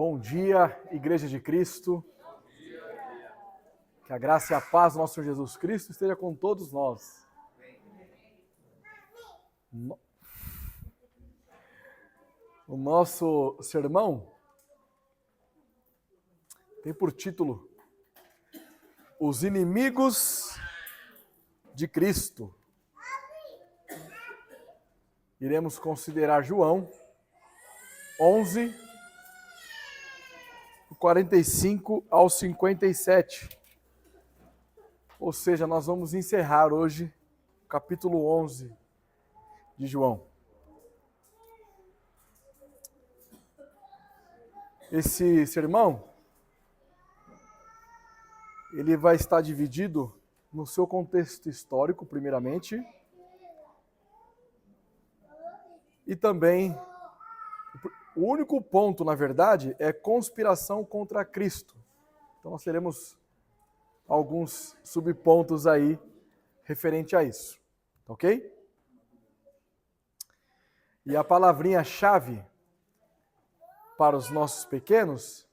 Bom dia, Igreja de Cristo. Que a graça e a paz do nosso Senhor Jesus Cristo esteja com todos nós. O nosso sermão tem por título Os Inimigos de Cristo. Iremos considerar João 11, 45 ao 57. Ou seja, nós vamos encerrar hoje o capítulo 11 de João. Esse sermão, ele vai estar dividido no seu contexto histórico, primeiramente, e também, o único ponto, na verdade, é conspiração contra Cristo. Então nós teremos alguns subpontos aí referente a isso, ok? E a palavrinha-chave para os nossos pequenos,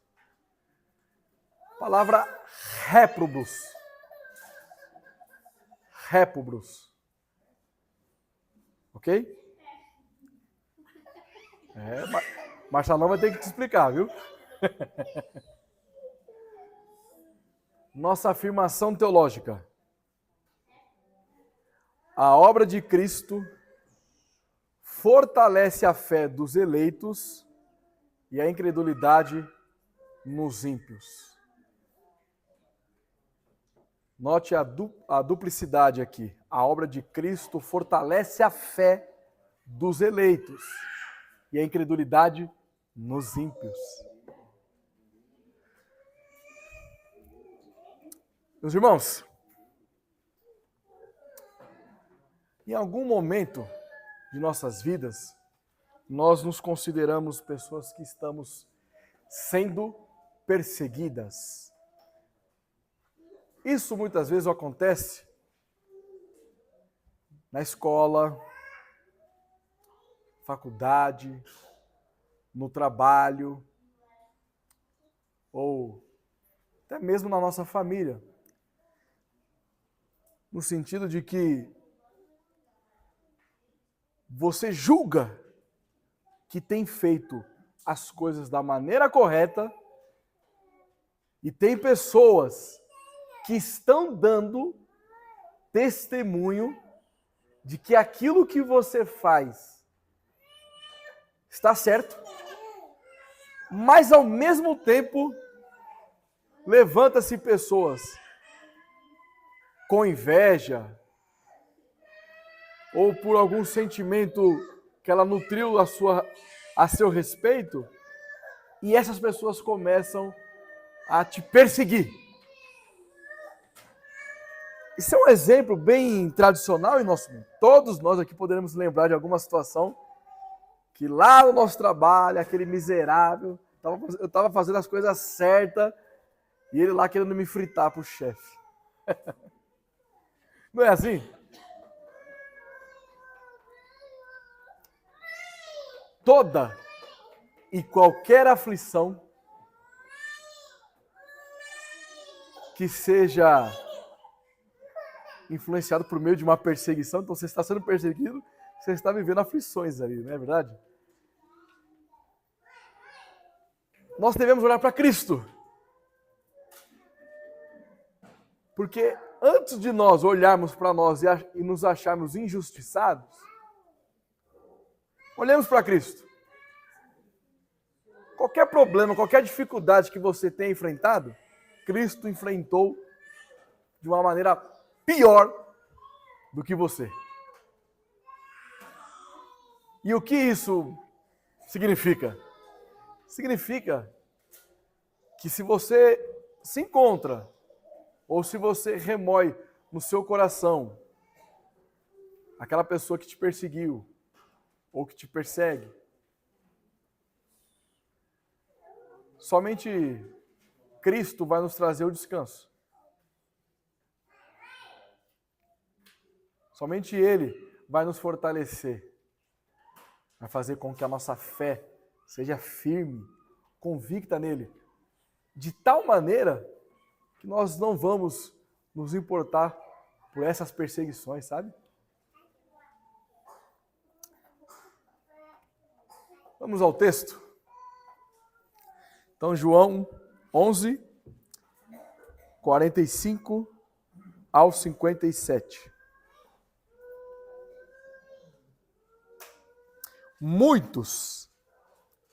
palavra réprobos. Réprobos. Ok? Marcelão vai ter que te explicar, viu? Nossa afirmação teológica. A obra de Cristo fortalece a fé dos eleitos e a incredulidade nos ímpios. Note a duplicidade aqui. A obra de Cristo fortalece a fé dos eleitos e a incredulidade nos ímpios. Meus irmãos, em algum momento de nossas vidas, nós nos consideramos pessoas que estamos sendo perseguidas. Isso muitas vezes acontece na escola, faculdade, no trabalho, ou até mesmo na nossa família. No sentido de que você julga que tem feito as coisas da maneira correta e tem pessoas que estão dando testemunho de que aquilo que você faz está certo, mas ao mesmo tempo levanta-se pessoas com inveja ou por algum sentimento que ela nutriu a seu respeito, e essas pessoas começam a te perseguir. Isso é um exemplo bem tradicional em nosso mundo. Todos nós aqui poderemos lembrar de alguma situação que lá no nosso trabalho, aquele miserável, eu estava fazendo as coisas certas e ele lá querendo me fritar para o chefe. Não é assim? Toda e qualquer aflição que seja influenciado por meio de uma perseguição, então você está sendo perseguido, você está vivendo aflições ali, não é verdade? Nós devemos olhar para Cristo. Porque antes de nós olharmos para nós e nos acharmos injustiçados, olhemos para Cristo. Qualquer problema, qualquer dificuldade que você tenha enfrentado, Cristo enfrentou de uma maneira pior do que você. E o que isso significa? Significa que se você se encontra, ou se você remói no seu coração aquela pessoa que te perseguiu, ou que te persegue, somente Cristo vai nos trazer o descanso. Somente Ele vai nos fortalecer, vai fazer com que a nossa fé seja firme, convicta nele, de tal maneira que nós não vamos nos importar por essas perseguições, sabe? Vamos ao texto. Então, João 11, 45 ao 57. Muitos,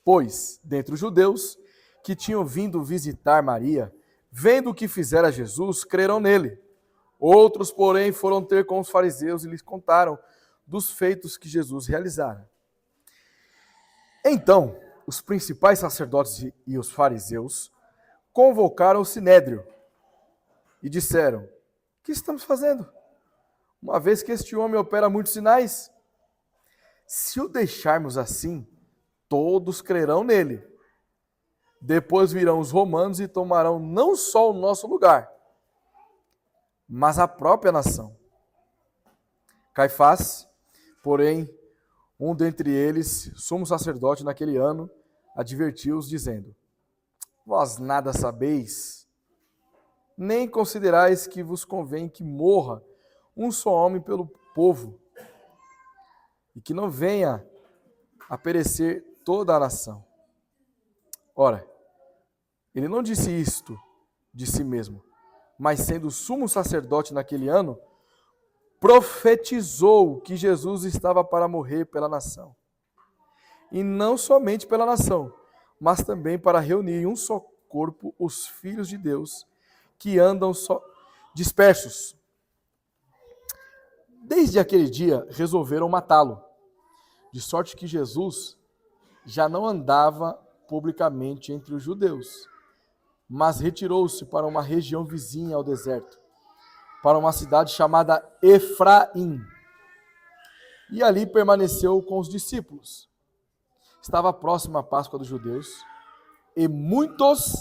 pois, dentre os judeus que tinham vindo visitar Maria, vendo o que fizera Jesus, creram nele. Outros, porém, foram ter com os fariseus e lhes contaram dos feitos que Jesus realizara. Então, os principais sacerdotes e os fariseus convocaram o sinédrio e disseram: o que estamos fazendo? Uma vez que este homem opera muitos sinais, se o deixarmos assim, todos crerão nele. Depois virão os romanos e tomarão não só o nosso lugar, mas a própria nação. Caifás, porém, um dentre eles, sumo sacerdote naquele ano, advertiu-os, dizendo: vós nada sabeis, nem considerais que vos convém que morra um só homem pelo povo, e que não venha a perecer toda a nação. Ora, ele não disse isto de si mesmo, mas sendo sumo sacerdote naquele ano, profetizou que Jesus estava para morrer pela nação. E não somente pela nação, mas também para reunir em um só corpo os filhos de Deus que andam dispersos. Desde aquele dia resolveram matá-lo, de sorte que Jesus já não andava publicamente entre os judeus, mas retirou-se para uma região vizinha ao deserto, para uma cidade chamada Efraim, e ali permaneceu com os discípulos. Estava próxima a Páscoa dos judeus, e muitos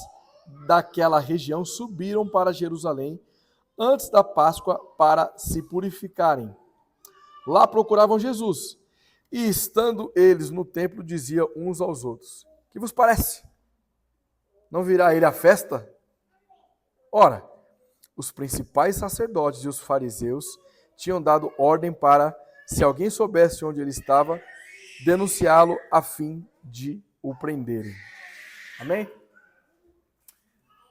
daquela região subiram para Jerusalém antes da Páscoa para se purificarem. Lá procuravam Jesus, e estando eles no templo, diziam uns aos outros: que vos parece? Não virá ele à festa? Ora, os principais sacerdotes e os fariseus tinham dado ordem para, se alguém soubesse onde ele estava, denunciá-lo a fim de o prenderem. Amém?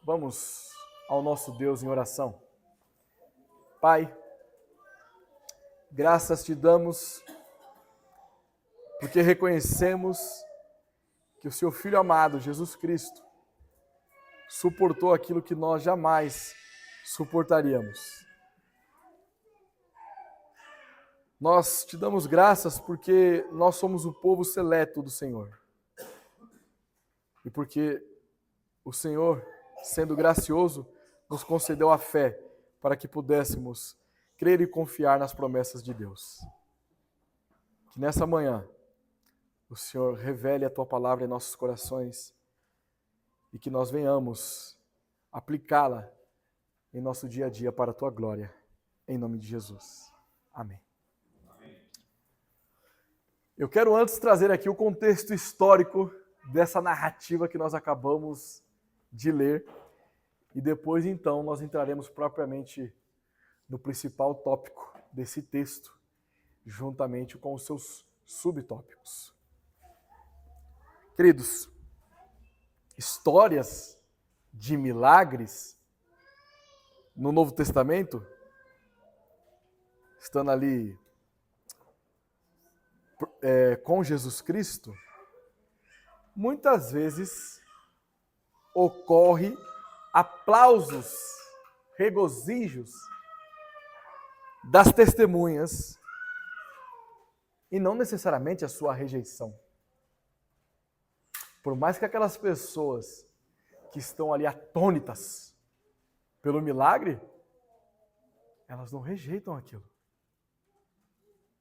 Vamos ao nosso Deus em oração. Pai, graças te damos porque reconhecemos que o seu Filho amado, Jesus Cristo, suportou aquilo que nós jamais suportaríamos. Nós te damos graças porque nós somos o povo seleto do Senhor. E porque o Senhor, sendo gracioso, nos concedeu a fé para que pudéssemos crer e confiar nas promessas de Deus. Que nessa manhã o Senhor revele a tua palavra em nossos corações e que nós venhamos aplicá-la em nosso dia a dia para a tua glória, em nome de Jesus. Amém. Eu quero antes trazer aqui o contexto histórico dessa narrativa que nós acabamos de ler e depois então nós entraremos propriamente no principal tópico desse texto, juntamente com os seus subtópicos. Queridos, histórias de milagres no Novo Testamento, estando ali com Jesus Cristo, muitas vezes ocorre aplausos, regozijos das testemunhas e não necessariamente a sua rejeição. Por mais que aquelas pessoas que estão ali atônitas pelo milagre, elas não rejeitam aquilo.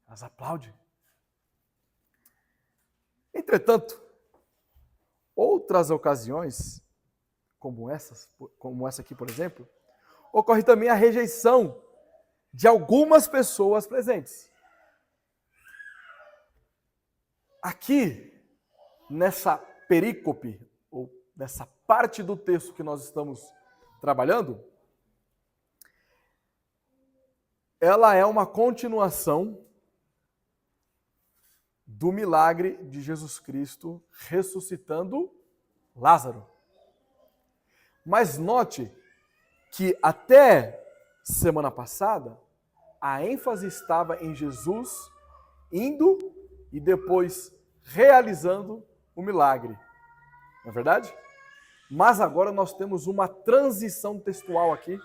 Elas aplaudem. Entretanto, outras ocasiões, como essa aqui, por exemplo, ocorre também a rejeição de algumas pessoas presentes. Aqui, nessa perícope, ou dessa parte do texto que nós estamos trabalhando, ela é uma continuação do milagre de Jesus Cristo ressuscitando Lázaro. Mas note que até semana passada, a ênfase estava em Jesus indo e depois realizando o milagre. Não é verdade? Mas agora nós temos uma transição textual aqui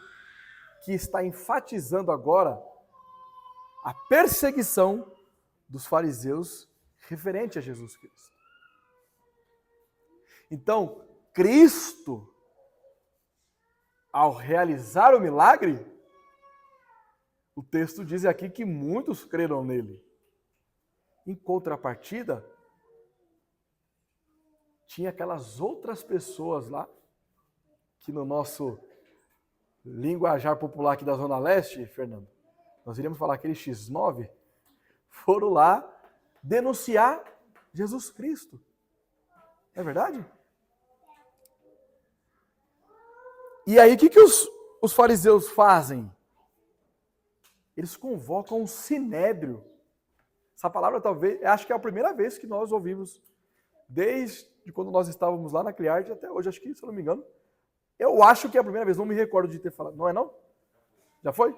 que está enfatizando agora a perseguição dos fariseus referente a Jesus Cristo. Então, Cristo, ao realizar o milagre, o texto diz aqui que muitos creram nele. Em contrapartida, tinha aquelas outras pessoas lá, que no nosso linguajar popular aqui da Zona Leste, Fernando, nós iríamos falar aquele X9, foram lá denunciar Jesus Cristo. Não é verdade? E aí, o que os fariseus fazem? Eles convocam um sinédrio. Essa palavra talvez, acho que é a primeira vez que nós ouvimos, desde quando nós estávamos lá na Criarte até hoje, acho que, se eu não me engano, eu acho que é a primeira vez, não me recordo de ter falado. Não é não? Já foi?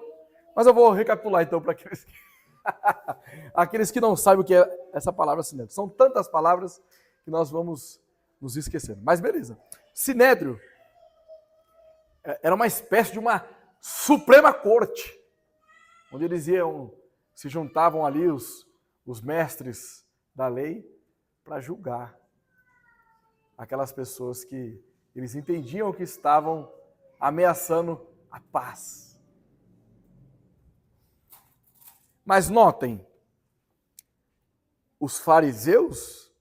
Mas eu vou recapitular então para aqueles que... aqueles que não sabem o que é essa palavra sinédrio. São tantas palavras que nós vamos nos esquecendo. Mas beleza. Sinédrio era uma espécie de uma Suprema Corte, onde eles se juntavam ali os mestres da lei para julgar aquelas pessoas que eles entendiam que estavam ameaçando a paz. Mas notem, os fariseus,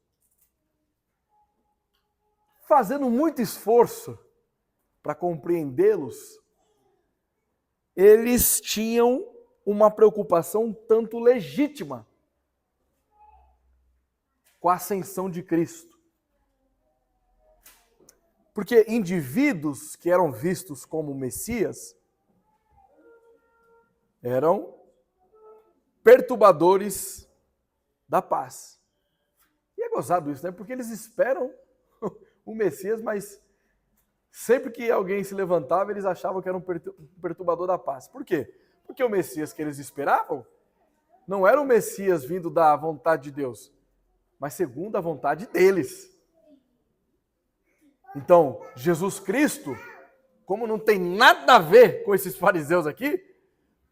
fazendo muito esforço para compreendê-los, eles tinham uma preocupação um tanto legítima com a ascensão de Cristo. Porque indivíduos que eram vistos como Messias eram perturbadores da paz. E é gozado isso, né? Porque eles esperam o Messias, mas sempre que alguém se levantava, eles achavam que era um perturbador da paz. Por quê? Porque o Messias que eles esperavam não era o Messias vindo da vontade de Deus, mas segundo a vontade deles. Então, Jesus Cristo, como não tem nada a ver com esses fariseus aqui,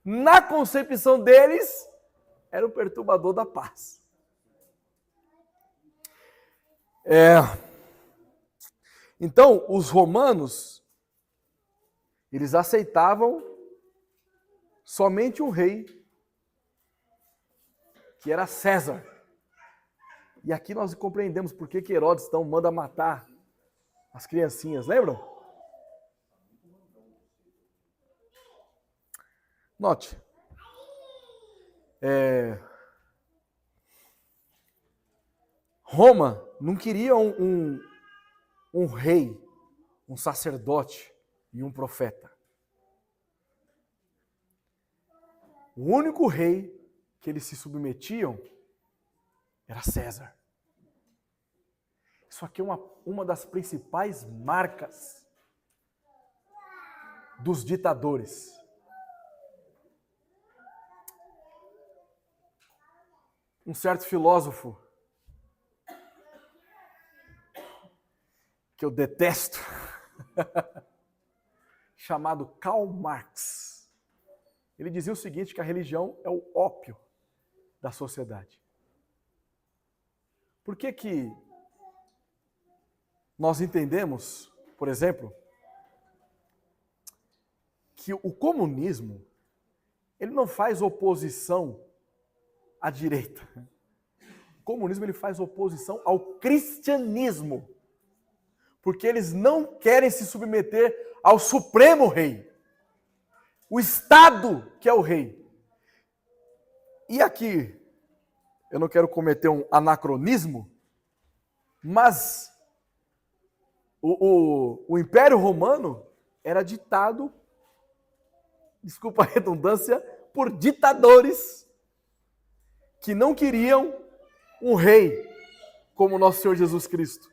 na concepção deles, era o perturbador da paz. Então, os romanos, eles aceitavam somente um rei, que era César. E aqui nós compreendemos por que Herodes então manda matar as criancinhas, lembram? Note. Roma não queria um rei, um sacerdote e um profeta. O único rei que eles se submetiam era César. Isso aqui é uma das principais marcas dos ditadores. Um certo filósofo que eu detesto, chamado Karl Marx. Ele dizia o seguinte, que a religião é o ópio da sociedade. Por que nós entendemos, por exemplo, que o comunismo, ele não faz oposição à direita. O comunismo ele faz oposição ao cristianismo. Porque eles não querem se submeter ao Supremo Rei. O Estado que é o rei. E aqui, eu não quero cometer um anacronismo, mas o Império Romano era ditado, desculpa a redundância, por ditadores que não queriam um rei como nosso Senhor Jesus Cristo.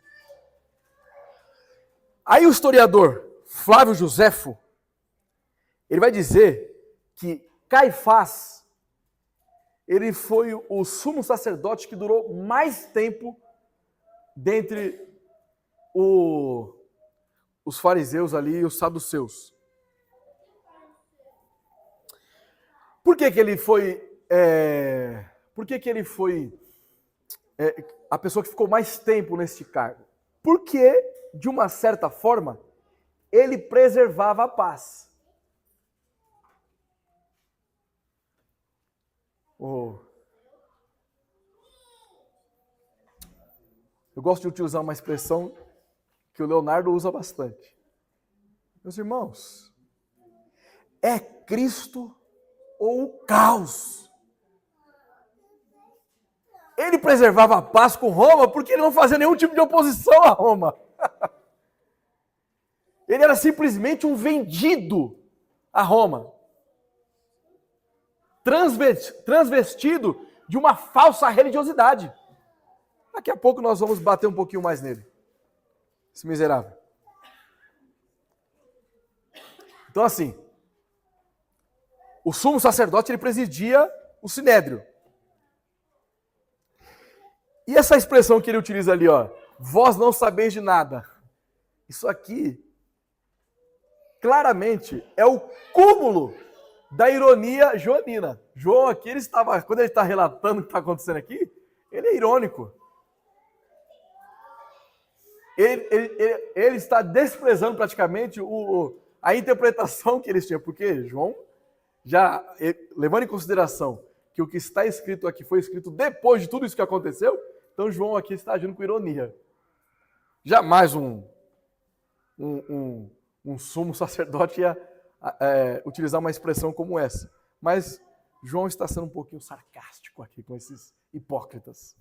Aí o historiador Flávio Joséfo, ele vai dizer que Caifás, ele foi o sumo sacerdote que durou mais tempo dentre os fariseus ali e os saduceus. Por que ele foi a pessoa que ficou mais tempo neste cargo? Porque, de uma certa forma, ele preservava a paz. Eu gosto de utilizar uma expressão que o Leonardo usa bastante. Meus irmãos, é Cristo ou o caos. Ele preservava a paz com Roma porque ele não fazia nenhum tipo de oposição a Roma. Ele era simplesmente um vendido a Roma. Transvestido de uma falsa religiosidade. Daqui a pouco nós vamos bater um pouquinho mais nele. Esse miserável. Então assim, o sumo sacerdote ele presidia o sinédrio. E essa expressão que ele utiliza ali, ó, vós não sabeis de nada. Isso aqui, claramente, é o cúmulo da ironia joanina. João aqui, quando ele está relatando o que está acontecendo aqui, ele é irônico. Ele está desprezando praticamente a interpretação que eles tinham, porque João, já levando em consideração que o que está escrito aqui foi escrito depois de tudo isso que aconteceu, então João aqui está agindo com ironia. Jamais um sumo sacerdote ia utilizar uma expressão como essa. Mas João está sendo um pouquinho sarcástico aqui com esses hipócritas.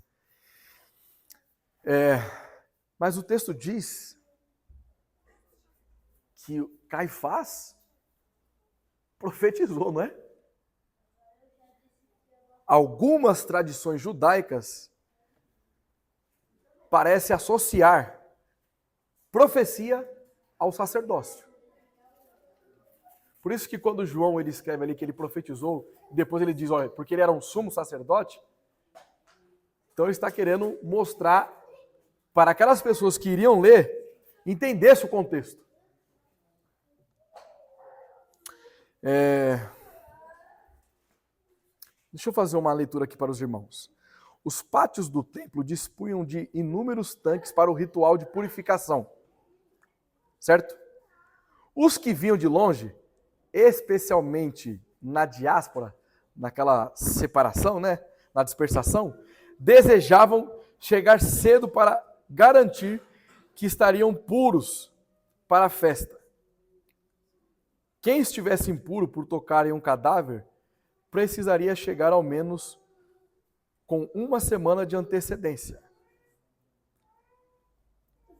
Mas o texto diz que Caifás profetizou, não é? Algumas tradições judaicas parecem associar profecia ao sacerdócio. Por isso que quando João ele escreve ali que ele profetizou, depois ele diz, olha, porque ele era um sumo sacerdote, então ele está querendo mostrar para aquelas pessoas que iriam ler, entendesse o contexto. Deixa eu fazer uma leitura aqui para os irmãos. Os pátios do templo dispunham de inúmeros tanques para o ritual de purificação. Certo? Os que vinham de longe, especialmente na diáspora, naquela separação, né, na dispersação, desejavam chegar cedo para garantir que estariam puros para a festa. Quem estivesse impuro por tocar em um cadáver, precisaria chegar ao menos com uma semana de antecedência.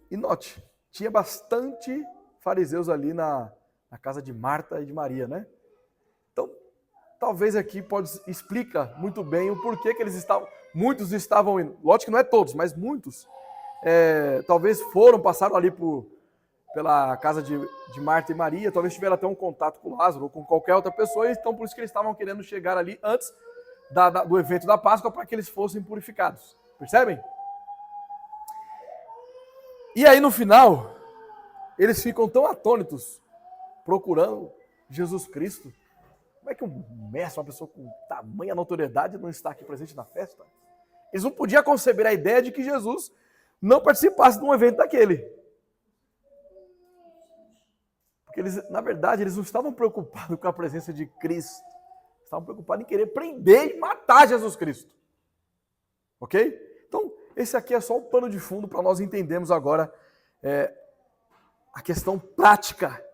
E note, tinha bastante fariseus ali na casa de Marta e de Maria, né? Então, talvez aqui explica muito bem o porquê que muitos estavam indo. Lógico que não é todos, mas muitos. Talvez passaram ali pela casa de Marta e Maria, talvez tiveram até um contato com Lázaro ou com qualquer outra pessoa, então por isso que eles estavam querendo chegar ali antes do evento da Páscoa para que eles fossem purificados. Percebem? E aí no final, eles ficam tão atônitos procurando Jesus Cristo. Como é que um mestre, uma pessoa com tamanha notoriedade, não está aqui presente na festa? Eles não podiam conceber a ideia de que Jesus não participasse de um evento daquele. Porque na verdade, eles não estavam preocupados com a presença de Cristo. Estavam preocupados em querer prender e matar Jesus Cristo. Ok? Então, esse aqui é só o pano de fundo para nós entendermos agora a questão prática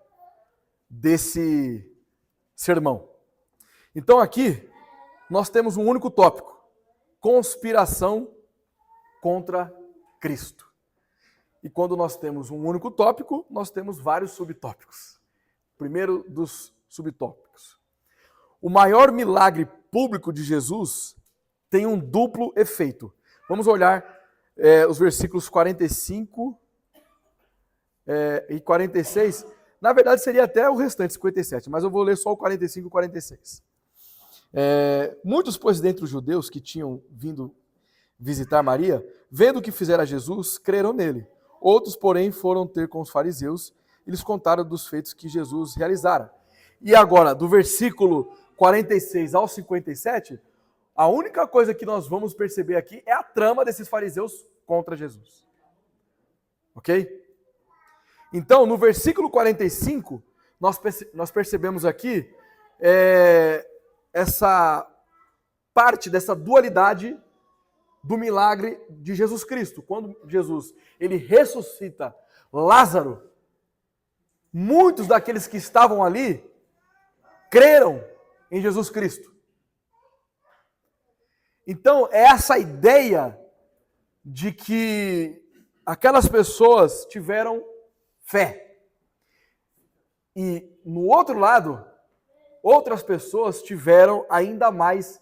desse sermão. Então, aqui, nós temos um único tópico: conspiração contra Cristo. E quando nós temos um único tópico, nós temos vários subtópicos. Primeiro dos subtópicos. O maior milagre público de Jesus tem um duplo efeito. Vamos olhar os versículos 45 e 46. Na verdade, seria até o restante, 57, mas eu vou ler só o 45 e 46. Muitos, pois, dentre os judeus que tinham vindo visitar Maria, vendo o que fizera Jesus, creram nele. Outros, porém, foram ter com os fariseus e lhes contaram dos feitos que Jesus realizara. E agora, do versículo 46 ao 57, a única coisa que nós vamos perceber aqui é a trama desses fariseus contra Jesus. Ok? Então, no versículo 45, nós percebemos aqui essa parte dessa dualidade do milagre de Jesus Cristo. Quando Jesus ele ressuscita Lázaro, muitos daqueles que estavam ali creram em Jesus Cristo. Então, é essa ideia de que aquelas pessoas tiveram fé. E, no outro lado, outras pessoas tiveram ainda mais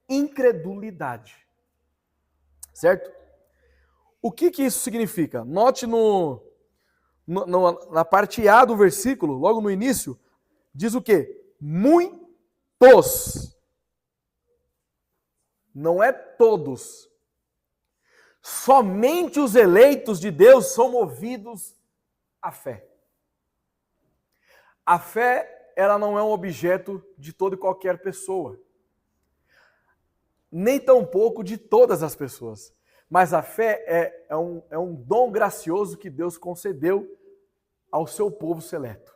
incredulidade. Certo? O que isso significa? Note na parte A do versículo, logo no início, diz o quê? Muitos. Não é todos. Somente os eleitos de Deus são movidos à fé. A fé, ela não é um objeto de toda e qualquer pessoa. Nem tampouco de todas as pessoas. Mas a fé é um dom gracioso que Deus concedeu ao seu povo seleto.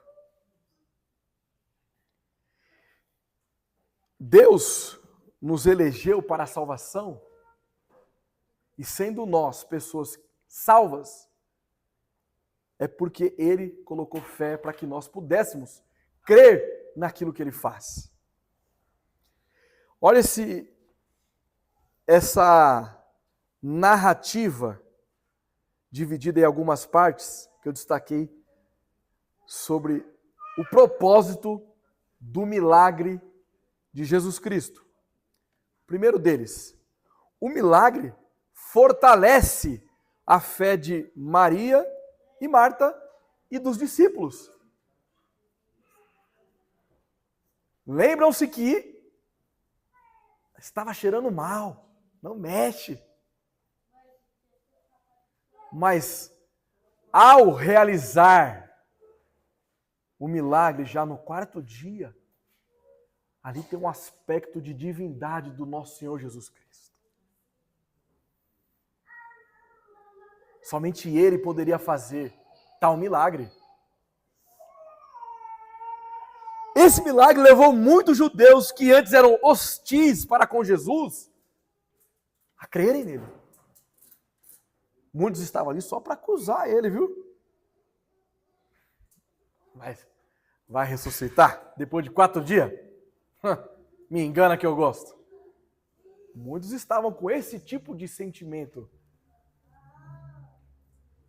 Deus nos elegeu para a salvação, e sendo nós pessoas salvas, é porque Ele colocou fé para que nós pudéssemos crer naquilo que Ele faz. Olha essa narrativa dividida em algumas partes que eu destaquei sobre o propósito do milagre de Jesus Cristo. Primeiro deles, o milagre fortalece a fé de Maria e Marta e dos discípulos. Lembram-se que estava cheirando mal, não mexe. Mas, ao realizar o milagre já no quarto dia, ali tem um aspecto de divindade do nosso Senhor Jesus Cristo. Somente Ele poderia fazer tal milagre. Esse milagre levou muitos judeus que antes eram hostis para com Jesus a crerem nele. Muitos estavam ali só para acusar ele, viu? Mas vai ressuscitar depois de 4 dias? Me engana que eu gosto. Muitos estavam com esse tipo de sentimento.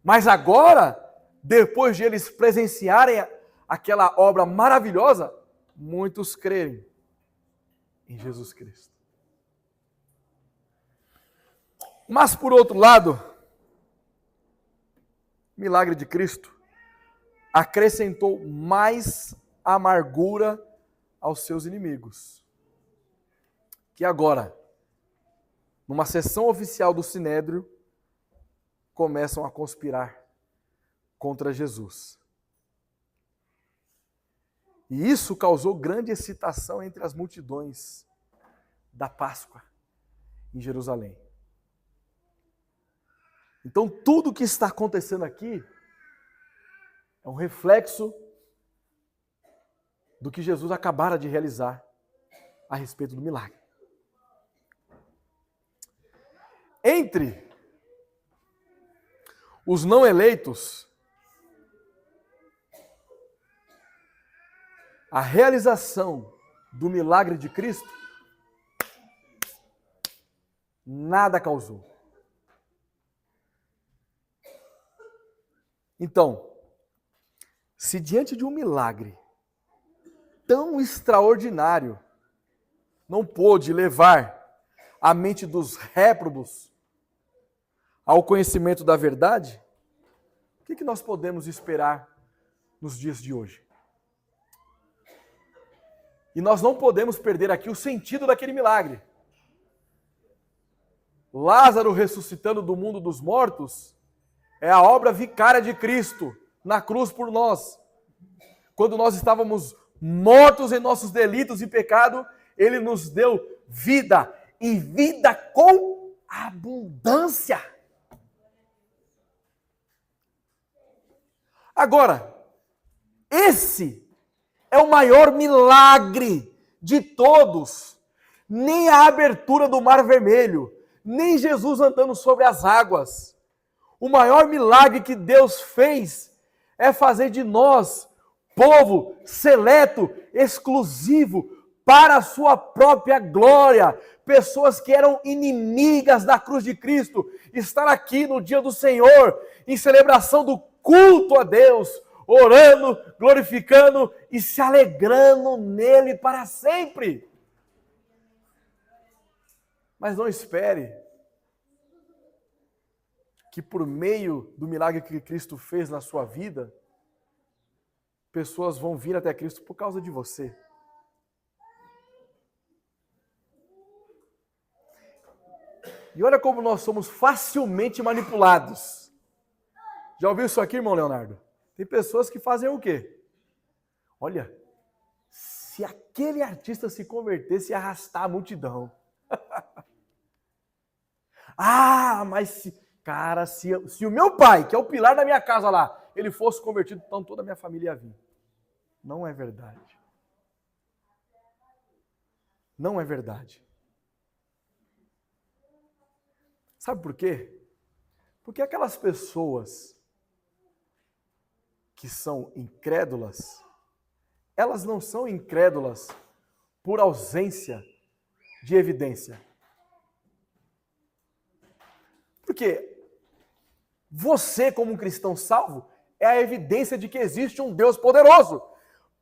Mas agora, depois de eles presenciarem aquela obra maravilhosa, muitos creem em Jesus Cristo. Mas, por outro lado, o milagre de Cristo acrescentou mais amargura aos seus inimigos, que agora, numa sessão oficial do Sinédrio, começam a conspirar contra Jesus. E isso causou grande excitação entre as multidões da Páscoa em Jerusalém. Então, tudo o que está acontecendo aqui é um reflexo do que Jesus acabara de realizar a respeito do milagre. Entre os não eleitos, a realização do milagre de Cristo nada causou. Então, se diante de um milagre tão extraordinário não pôde levar a mente dos réprobos ao conhecimento da verdade, o que nós podemos esperar nos dias de hoje? E nós não podemos perder aqui o sentido daquele milagre. Lázaro ressuscitando do mundo dos mortos é a obra vicária de Cristo na cruz por nós. Quando nós estávamos mortos em nossos delitos e pecado, Ele nos deu vida, e vida com abundância. Agora, esse é o maior milagre de todos. Nem a abertura do Mar Vermelho, nem Jesus andando sobre as águas. O maior milagre que Deus fez é fazer de nós povo seleto, exclusivo, para a sua própria glória. Pessoas que eram inimigas da cruz de Cristo, estar aqui no dia do Senhor, em celebração do culto a Deus, orando, glorificando e se alegrando nele para sempre. Mas não espere que por meio do milagre que Cristo fez na sua vida, pessoas vão vir até Cristo por causa de você. E olha como nós somos facilmente manipulados. Já ouviu isso aqui, irmão Leonardo? Tem pessoas que fazem o quê? Olha, se aquele artista se convertesse, ia arrastar a multidão. Mas se o meu pai, que é o pilar da minha casa lá, ele fosse convertido, então toda a minha família ia vir. Não é verdade. Não é verdade. Sabe por quê? Porque aquelas pessoas que são incrédulas, elas não são incrédulas por ausência de evidência. Porque você, como um cristão salvo, é a evidência de que existe um Deus poderoso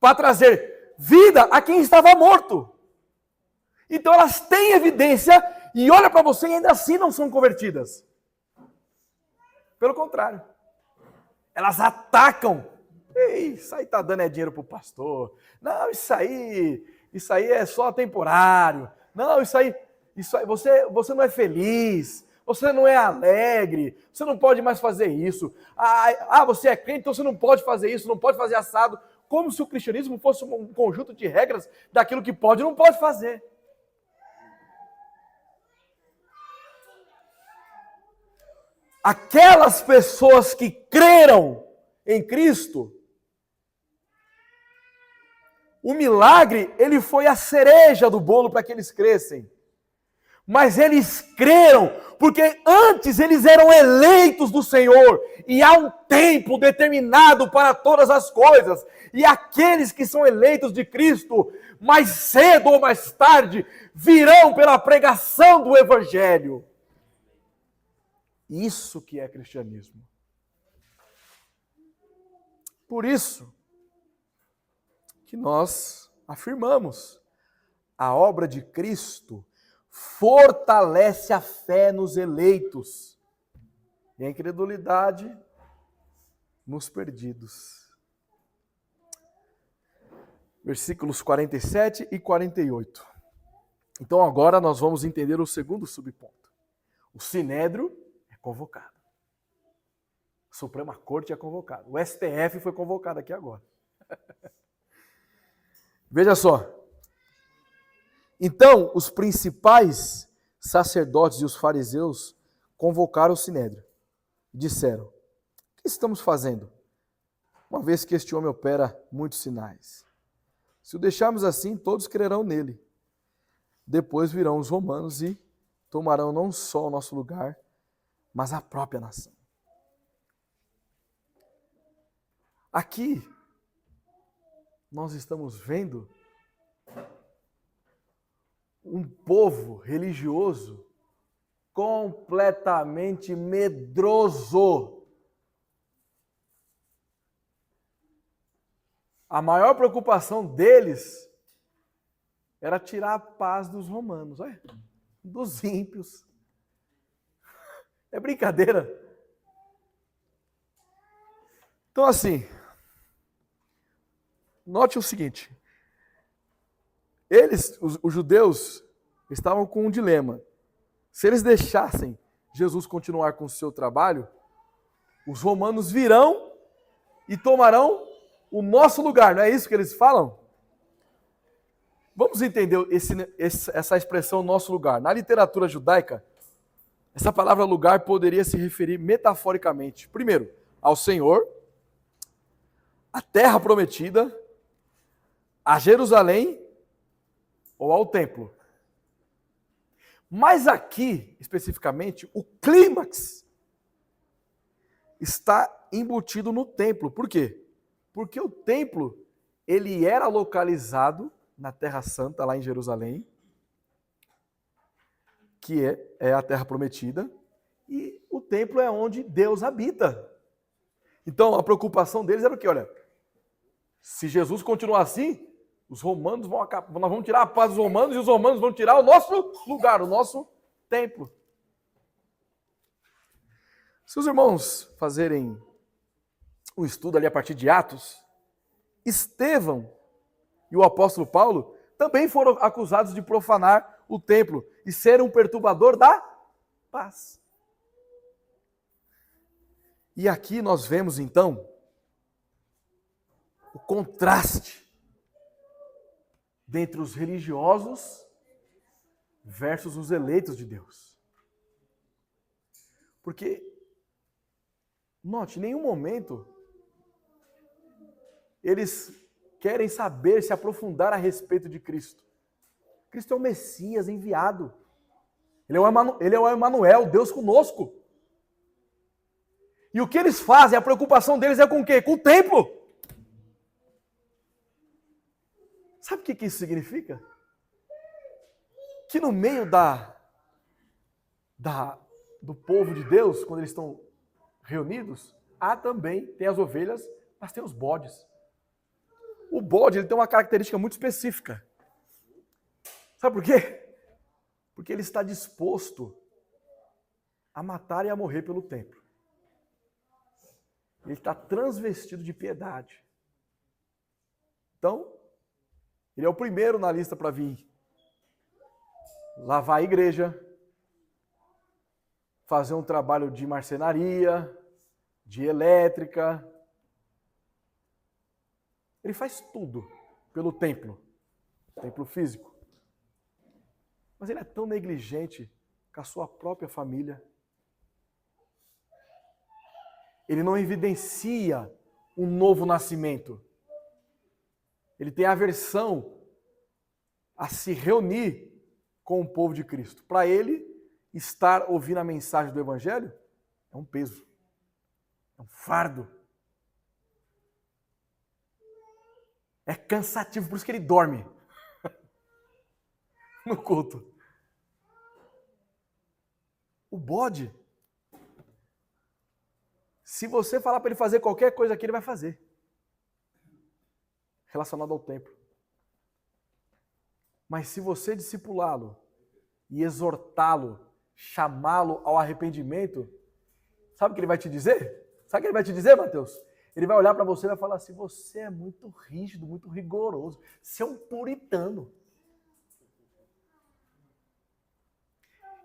para trazer vida a quem estava morto. Então elas têm evidência e olham para você e ainda assim não são convertidas. Pelo contrário, elas atacam. Ei, isso aí está dando dinheiro para o pastor. Não, isso aí é só temporário. Não, isso aí você não é feliz. Você não é alegre, você não pode mais fazer isso. Você é crente, então você não pode fazer isso, não pode fazer assado. Como se o cristianismo fosse um conjunto de regras daquilo que pode e não pode fazer. Aquelas pessoas que creram em Cristo, o milagre, ele foi a cereja do bolo para que eles crescem. Mas eles creram, porque antes eles eram eleitos do Senhor, e há um tempo determinado para todas as coisas, e aqueles que são eleitos de Cristo, mais cedo ou mais tarde, virão pela pregação do Evangelho. Isso que é cristianismo. Por isso que nós afirmamos, a obra de Cristo fortalece a fé nos eleitos e a incredulidade nos perdidos. Versículos 47 e 48. Então agora nós vamos entender o segundo subponto. O Sinédrio é convocado. A Suprema Corte é convocada. O STF foi convocado aqui agora. Veja só. Então, os principais sacerdotes e os fariseus convocaram o Sinédrio. Disseram: o que estamos fazendo? Uma vez que este homem opera muitos sinais. Se o deixarmos assim, todos crerão nele. Depois virão os romanos e tomarão não só o nosso lugar, mas a própria nação. Aqui, nós estamos vendo um povo religioso completamente medroso. A maior preocupação deles era tirar a paz dos romanos, olha, dos ímpios. É brincadeira. Então, assim, note o seguinte. Eles, os judeus, estavam com um dilema. Se eles deixassem Jesus continuar com o seu trabalho, os romanos virão e tomarão o nosso lugar. Não é isso que eles falam? Vamos entender essa expressão nosso lugar. Na literatura judaica, essa palavra lugar poderia se referir metaforicamente, primeiro, ao Senhor, à terra prometida, a Jerusalém ou ao templo. Mas aqui, especificamente, o clímax está embutido no templo. Por quê? Porque o templo, ele era localizado na Terra Santa, lá em Jerusalém, que é a Terra Prometida, e o templo é onde Deus habita. Então, a preocupação deles era o quê? Olha, se Jesus continuar assim, os romanos vão acabar, nós vamos tirar a paz dos romanos e os romanos vão tirar o nosso lugar, o nosso templo. Se os irmãos fazerem um estudo ali a partir de Atos, Estevão e o apóstolo Paulo também foram acusados de profanar o templo e ser um perturbador da paz. E aqui nós vemos então o contraste dentre os religiosos versus os eleitos de Deus. Porque, note, em nenhum momento eles querem saber, se aprofundar a respeito de Cristo. Cristo é o Messias enviado. Ele é o Emanuel, Deus conosco. E o que eles fazem, a preocupação deles é com o quê? Com o templo. Sabe o que isso significa? Que no meio do povo de Deus, quando eles estão reunidos, tem as ovelhas, mas tem os bodes. O bode ele tem uma característica muito específica. Sabe por quê? Porque ele está disposto a matar e a morrer pelo templo. Ele está transvestido de piedade. Então, ele é o primeiro na lista para vir lavar a igreja, fazer um trabalho de marcenaria, de elétrica. Ele faz tudo pelo templo físico. Mas ele é tão negligente com a sua própria família. Ele não evidencia um novo nascimento. Ele tem aversão a se reunir com o povo de Cristo. Para ele, estar ouvindo a mensagem do Evangelho é um peso, é um fardo. É cansativo, por isso que ele dorme no culto. O bode, se você falar para ele fazer qualquer coisa aqui, ele vai fazer. Relacionado ao templo. Mas se você discipulá-lo e exortá-lo, chamá-lo ao arrependimento, sabe o que ele vai te dizer? Sabe o que ele vai te dizer, Mateus? Ele vai olhar para você e vai falar assim, você é muito rígido, muito rigoroso, você é um puritano.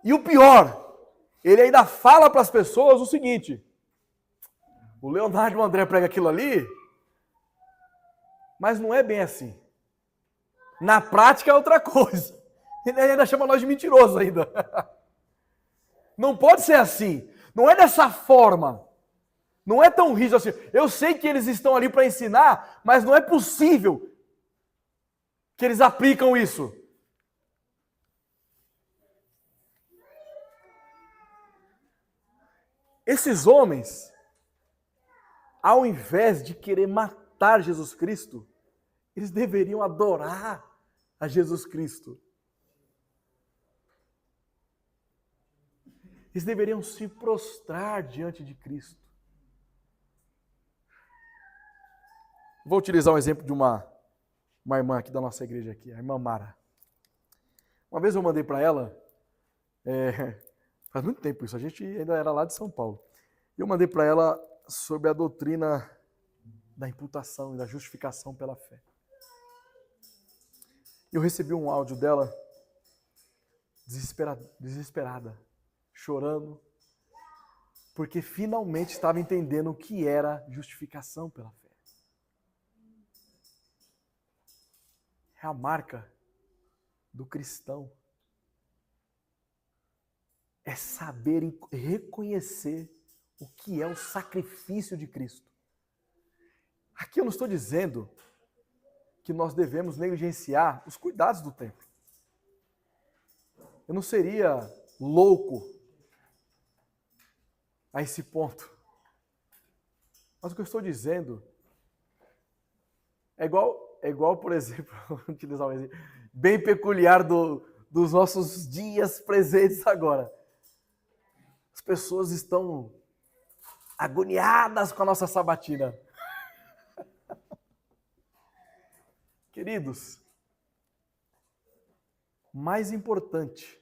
E o pior, ele ainda fala para as pessoas o seguinte, o Leonardo e o André pregam aquilo ali, mas não é bem assim. Na prática é outra coisa. Ele ainda chama nós de mentiroso ainda. Não pode ser assim. Não é dessa forma. Não é tão rígido assim. Eu sei que eles estão ali para ensinar, mas não é possível que eles aplicam isso. Esses homens, ao invés de querer matar Jesus Cristo, eles deveriam adorar a Jesus Cristo. Eles deveriam se prostrar diante de Cristo. Vou utilizar um exemplo de uma irmã aqui da nossa igreja aqui, a irmã Mara. Uma vez eu mandei para ela, faz muito tempo isso, a gente ainda era lá de São Paulo. E eu mandei para ela sobre a doutrina da imputação e da justificação pela fé. Eu recebi um áudio dela desesperada, chorando, porque finalmente estava entendendo o que era justificação pela fé. É a marca do cristão. É saber reconhecer o que é o sacrifício de Cristo. Aqui eu não estou dizendo que nós devemos negligenciar os cuidados do templo. Eu não seria louco a esse ponto. Mas o que eu estou dizendo é igual, por exemplo, vou utilizar um exemplo bem peculiar dos nossos dias presentes agora. As pessoas estão agoniadas com a nossa sabatina. Queridos, mais importante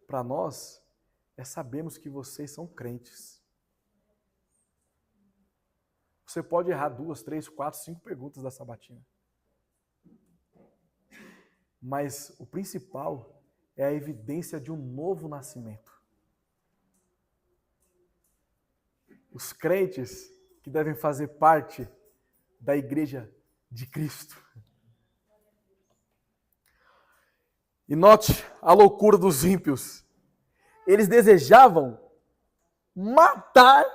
para nós é sabermos que vocês são crentes. Você pode errar 2, 3, 4, 5 perguntas da sabatina. Mas o principal é a evidência de um novo nascimento. Os crentes que devem fazer parte da igreja de Cristo. E note a loucura dos ímpios. Eles desejavam matar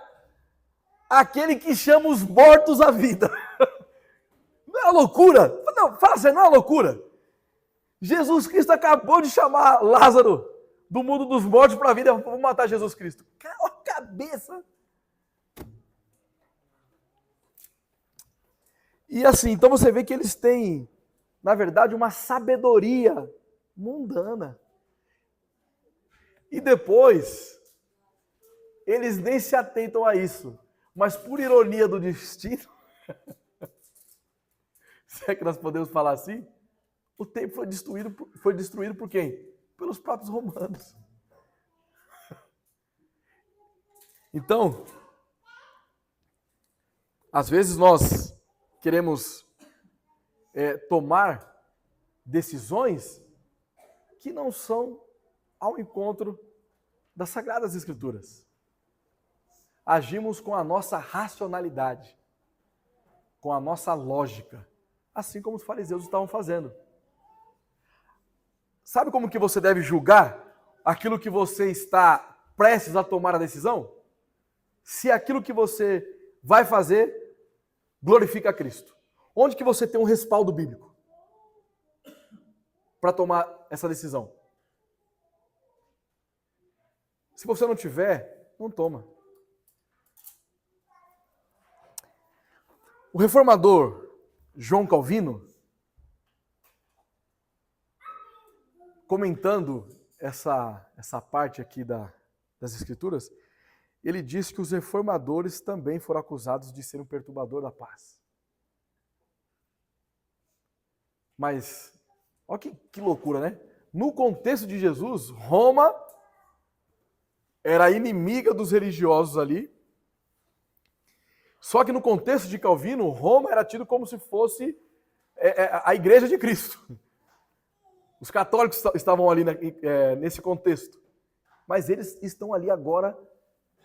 aquele que chama os mortos à vida. Não é uma loucura? Não, fala assim, não é uma loucura? Jesus Cristo acabou de chamar Lázaro do mundo dos mortos para a vida. Vamos matar Jesus Cristo. Olha a cabeça. E assim, então você vê que eles têm, na verdade, uma sabedoria mundana. E depois, eles nem se atentam a isso. Mas por ironia do destino, se é que nós podemos falar assim, o templo foi destruído por quem? Pelos próprios romanos. Então, às vezes nós queremos tomar decisões que não são ao encontro das Sagradas Escrituras. Agimos com a nossa racionalidade, com a nossa lógica, assim como os fariseus estavam fazendo. Sabe como que você deve julgar aquilo que você está prestes a tomar a decisão? Se aquilo que você vai fazer glorifica a Cristo. Onde que você tem um respaldo bíblico para tomar essa decisão? Se você não tiver, não toma. O reformador João Calvino, comentando essa parte aqui das Escrituras, ele diz que os reformadores também foram acusados de ser um perturbador da paz. Mas, olha que loucura, né? No contexto de Jesus, Roma era inimiga dos religiosos ali. Só que no contexto de Calvino, Roma era tido como se fosse a igreja de Cristo. Os católicos estavam ali nesse contexto. Mas eles estão ali agora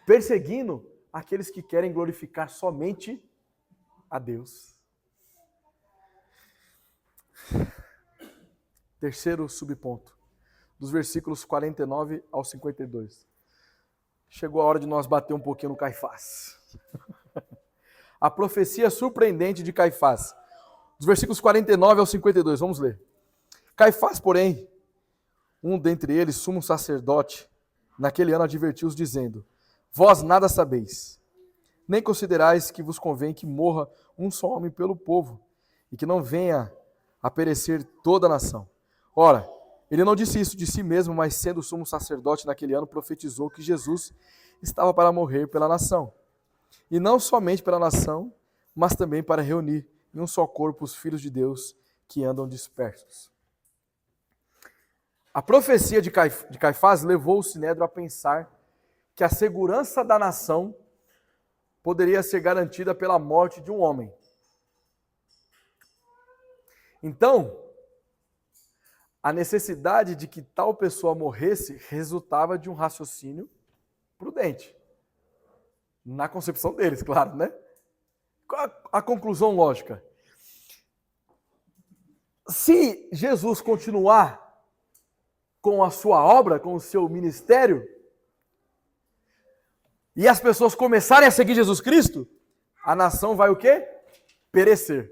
perseguindo aqueles que querem glorificar somente a Deus. Terceiro subponto, dos versículos 49 ao 52. Chegou a hora de nós bater um pouquinho no Caifás. A profecia surpreendente de Caifás. Dos versículos 49 ao 52, vamos ler. Caifás, porém, um dentre eles, sumo sacerdote, naquele ano advertiu-os, dizendo: vós nada sabeis, nem considerais que vos convém que morra um só homem pelo povo, e que não venha a perecer toda a nação. Ora, ele não disse isso de si mesmo, mas sendo sumo sacerdote naquele ano, profetizou que Jesus estava para morrer pela nação. E não somente pela nação, mas também para reunir em um só corpo os filhos de Deus que andam dispersos. A profecia de Caifás levou o Sinédrio a pensar que a segurança da nação poderia ser garantida pela morte de um homem. Então, a necessidade de que tal pessoa morresse resultava de um raciocínio prudente. Na concepção deles, claro, né? Qual a conclusão lógica? Se Jesus continuar com a sua obra, com o seu ministério, e as pessoas começarem a seguir Jesus Cristo, a nação vai o quê? Perecer.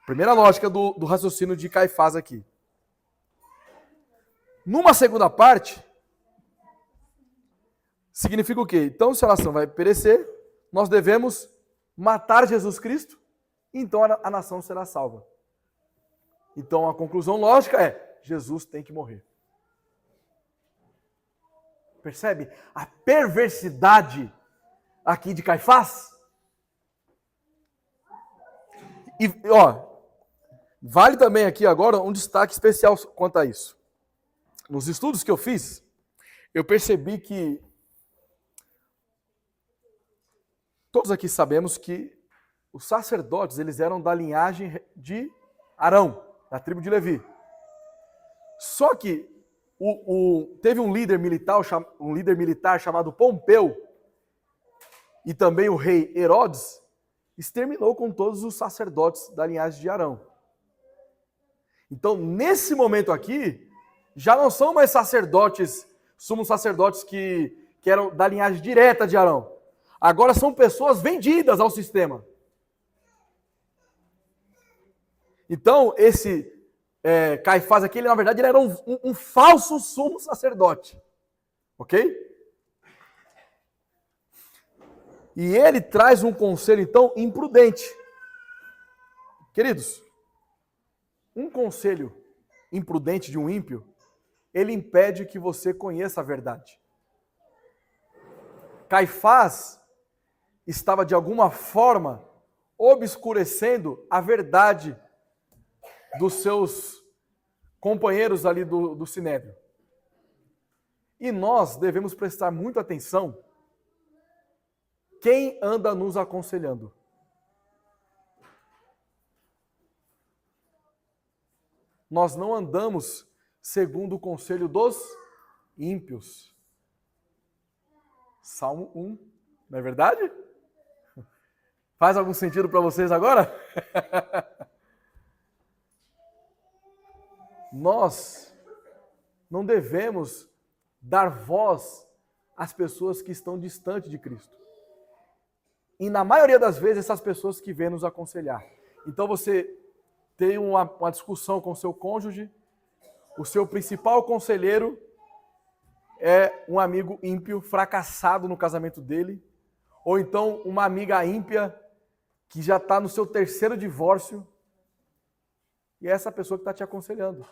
Primeira lógica do raciocínio de Caifás aqui. Numa segunda parte, significa o quê? Então, se a nação vai perecer, nós devemos matar Jesus Cristo, então a nação será salva. Então, a conclusão lógica é: Jesus tem que morrer. Percebe a perversidade aqui de Caifás? E, vale também aqui agora um destaque especial quanto a isso. Nos estudos que eu fiz, eu percebi que todos aqui sabemos que os sacerdotes, eles eram da linhagem de Arão, da tribo de Levi. Só que teve um líder militar chamado Pompeu, e também o rei Herodes, exterminou com todos os sacerdotes da linhagem de Arão. Então, nesse momento aqui, já não são mais sacerdotes, sumos sacerdotes que eram da linhagem direta de Arão. Agora são pessoas vendidas ao sistema. Então, esse Caifás aqui, ele, na verdade, ele era um falso sumo sacerdote. Ok? E ele traz um conselho, então, imprudente. Queridos, um conselho imprudente de um ímpio, ele impede que você conheça a verdade. Caifás estava, de alguma forma, obscurecendo a verdade dos seus companheiros ali do Sinédrio. E nós devemos prestar muita atenção quem anda nos aconselhando. Nós não andamos segundo o conselho dos ímpios. Salmo 1, não é verdade? Faz algum sentido para vocês agora? Nós não devemos dar voz às pessoas que estão distantes de Cristo. E na maioria das vezes, essas pessoas que vêm nos aconselhar. Então você tem uma discussão com o seu cônjuge, o seu principal conselheiro é um amigo ímpio fracassado no casamento dele, ou então uma amiga ímpia que já está no seu 3º divórcio, e é essa pessoa que está te aconselhando.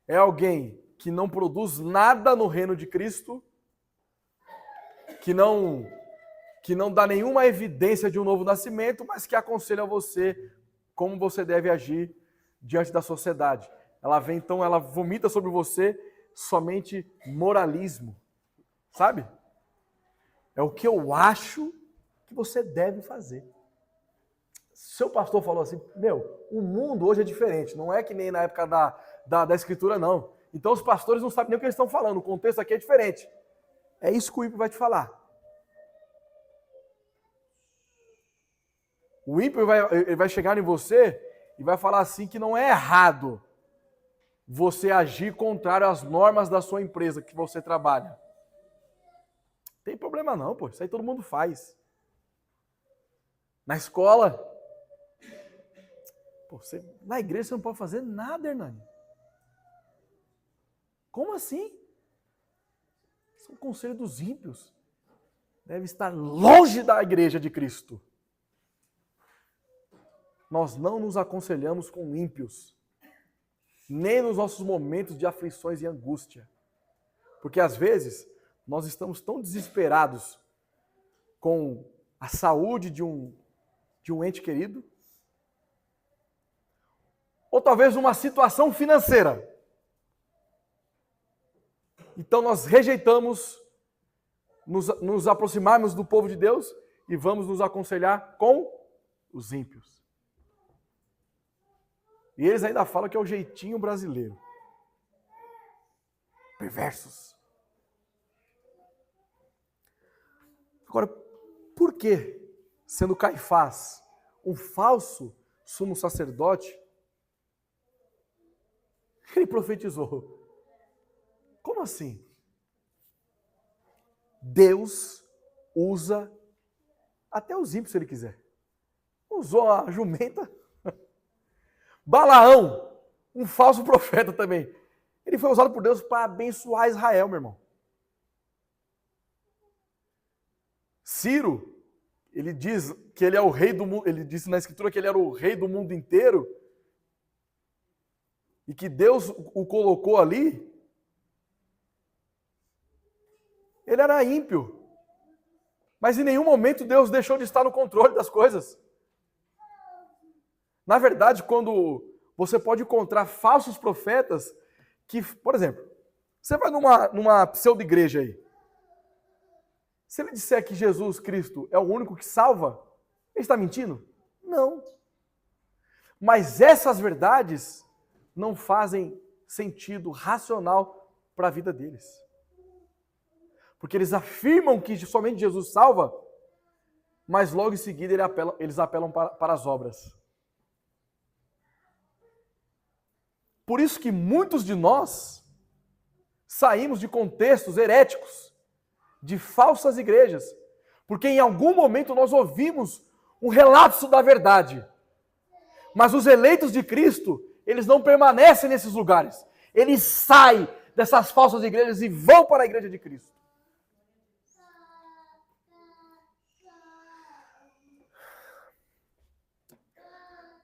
É alguém que não produz nada no reino de Cristo, que não dá nenhuma evidência de um novo nascimento, mas que aconselha você como você deve agir diante da sociedade. Ela vem, então, ela vomita sobre você somente moralismo, sabe? É o que eu acho que você deve fazer. Seu pastor falou assim, o mundo hoje é diferente, não é que nem na época da escritura, não. Então os pastores não sabem nem o que eles estão falando, o contexto aqui é diferente. É isso que o ímpio vai te falar. O ímpio vai chegar em você e vai falar assim que não é errado você agir contrário às normas da sua empresa que você trabalha. Não tem problema não, pô. Isso aí todo mundo faz. Na escola, na igreja você não pode fazer nada, Hernani. Como assim? Isso é um conselho dos ímpios. Deve estar longe da igreja de Cristo. Nós não nos aconselhamos com ímpios, nem nos nossos momentos de aflições e angústia. Porque às vezes nós estamos tão desesperados com a saúde de um ente querido, ou talvez uma situação financeira. Então nós rejeitamos nos aproximarmos do povo de Deus e vamos nos aconselhar com os ímpios. E eles ainda falam que é o jeitinho brasileiro. Perversos. Agora, por que, sendo Caifás um falso sumo sacerdote, ele profetizou? Como assim? Deus usa até os ímpios se ele quiser. Usou a jumenta. Balaão, um falso profeta também. Ele foi usado por Deus para abençoar Israel, meu irmão. Ciro, ele diz que ele é o rei do mundo, ele disse na escritura que ele era o rei do mundo inteiro e que Deus o colocou ali. Ele era ímpio, mas em nenhum momento Deus deixou de estar no controle das coisas. Na verdade, quando você pode encontrar falsos profetas que, por exemplo, você vai numa pseudo-igreja aí, se ele disser que Jesus Cristo é o único que salva, ele está mentindo? Não. Mas essas verdades não fazem sentido racional para a vida deles. Porque eles afirmam que somente Jesus salva, mas logo em seguida eles apelam para as obras. Por isso que muitos de nós saímos de contextos heréticos, de falsas igrejas, porque em algum momento nós ouvimos um relapso da verdade. Mas os eleitos de Cristo, eles não permanecem nesses lugares. Eles saem dessas falsas igrejas e vão para a igreja de Cristo.